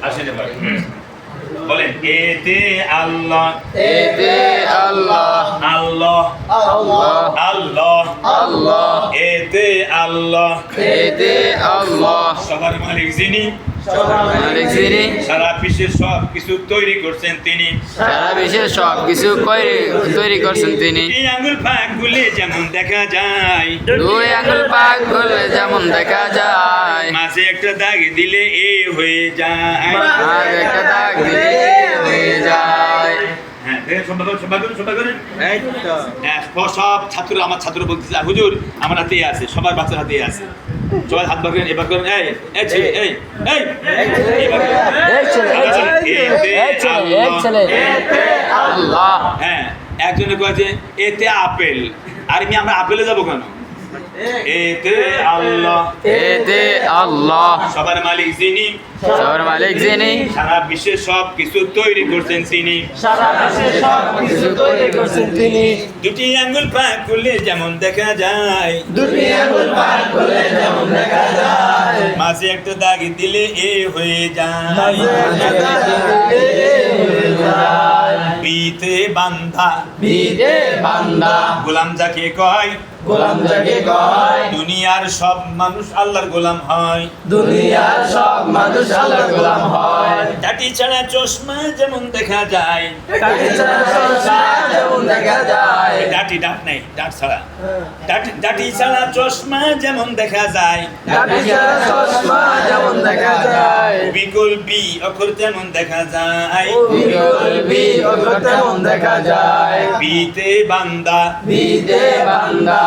আসেন এবার বলেন এতে আল্লাহ এতে আল্লাহ আল্লাহ আল্লাহ আল্লাহ আল্লাহ এতে আল্লাহ এতে আল্লাহ সবার মালিক যিনি মালিক যিনি সারা বিশ্বের সব কিছু তৈরি করছেন তিনি সারা বিশ্বের সব কিছু তৈরি করছেন তিনি এই আঙুল ফাঁক গুলে যেমন দেখা যায় দুই আঙ্গুল পাক করলে যেমন দেখা যায় মাঝে একটা দাগ দিলে এ হয়ে যায় আর একটা দাগ দিলে হয়ে যায় হ্যাঁ সবাই করেন হ্যাঁ, সব ছাত্র আমার ছাত্র বলতেছে হুজুর আমার হাতেই আছে সবার বাচ্চার হাতেই আছে সবাই হাত বাঁকেন এবার করেন এই ছেলে এই এবার করেন। এতে আল্লাহ হ্যাঁ একজনে কয় যে এতে আপেল আর আমরা আপেলে যাবো কেন এতে আল্লাহ এতে আল্লাহ সবার মালিক যিনি সবার মালিক যিনি সারা বিশ্বের সব কিছু তৈরি করছেন তিনি কিছু তৈরি করছেন তিনি দুটি আঙ্গুল পাক করলে যেমন দেখা যায় দুটি আঙ্গুল পাক করলে যেমন দেখা যায় মাঝে একটা দাগ দিলে এ হয়ে যায় বিতে বান্ধা বিদে বান্দা গোলাম যাকে কয় গোলাম যাকে কয় দুনিয়ার সব মানুষ আল্লাহর গোলাম হয় দুনিয়ার সব মানুষ আল্লাহর গোলাম হয় চাটি ছাড়া চশমা যেমন দেখা যায় কাটি ছাড়া সংসার যেমন দেখা যায় ডাটি ডাট নাই ডাট ছাড়া ডাটি ছাড়া চশমা যেমন দেখা যায় কাটি ছাড়া চশমা যেমন দেখা যায় বিকল্পী অক্ষর তেমন দেখা যায় বিকল্পী অক্ষর তেমন দেখা যায় বিতে বান্দা বিদে বান্দা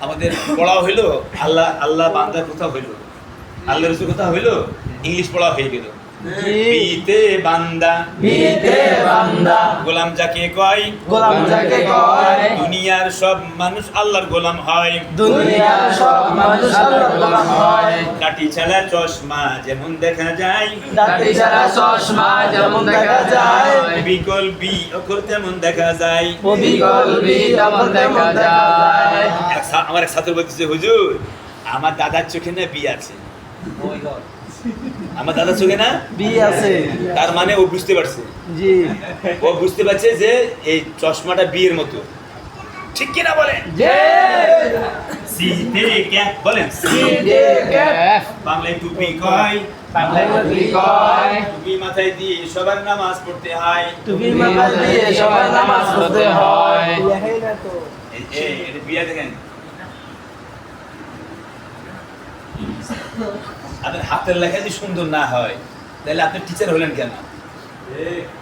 আমাদের পড়া হইলো আল্লাহ আল্লাহ বান্দার কথা হইলো আল্লাহ রসুল কথা হইলো ইংলিশ পড়া হয়ে গেল বিতে বান্দা বিদে বান্দা গোলাম যাকে কয় গোলাম যাকে কয় দুনিয়ার সব মানুষ আল্লাহর গোলাম হয় দুনিয়ার সব মানুষ আল্লাহর গোলাম হয় কাটি ছাড়া চশমা যেমন দেখা যায় কাটি ছাড়া চশমা যেমন দেখা যায় বিকল্পী অক্ষর তেমন দেখা যায় বিকল্পী যেমন দেখা যায় আমার এক ছাত্র বলতেছে হুজুর আমার দাদার চোখে না বি আছে আমার দাদার চোখে না বি আছে তার মানে ও বুঝতে পারছে জি ও বুঝতে পারছে যে এই চশমাটা বিয়ের মতো ঠিক কিনা বলেন জে সিতে ক্যাপ বলেন সিদে ক্যাফ বাংলায় টুপি কয় বাংলায় কি কয় টুপি মাথায় দিয়ে সবার নামাজ পড়তে হয় তুমি মাথা দিয়ে সবাই নামাজ পড়তে হয় এটা বিয়া দেখেন আপনার হাতের লেখা যদি সুন্দর না হয় তাহলে আপনি টিচার হলেন কেন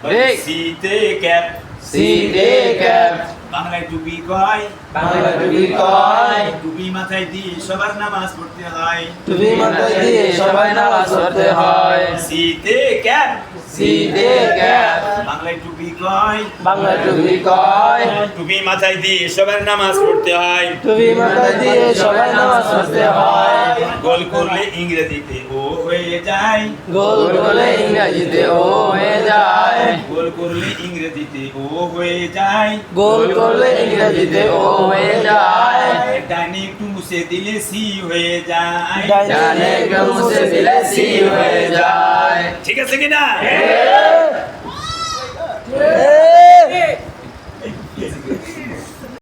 ঠিক। সিতে ক্যাপ সিদে ক্যাফ বাংলায় টুপি কয় বাংলায় কি কয় টুপি মাথায় দিয়ে সবার নামাজ পড়তে হয় তুমি মাথা দিয়ে সবাই নামাজ পড়তে হয় সিতে ক্যাপ সিদে ক্যাফ বাংলায় টুপি কয় বাংলায় কি কয় টুপি মাথায় দিয়ে সবার নামাজ পড়তে হয় তুমি মাথা দিয়ে সবাই নামাজ পড়তে হয় গোল করলে ইংরেজিতে ও হয়ে যায় গোল গোলে ইংরেজিতে ও হয়ে যায় গোল করলে ইংরেজিতে ও হয়ে যায় গোল করলে ইংরেজিতে ও হয়ে যায় ডানে একটু মুছে দিলে সি হয়ে যায় ডানে একটু মুছে দিলে সি হয়ে যায় ঠিক আছে কিনা এ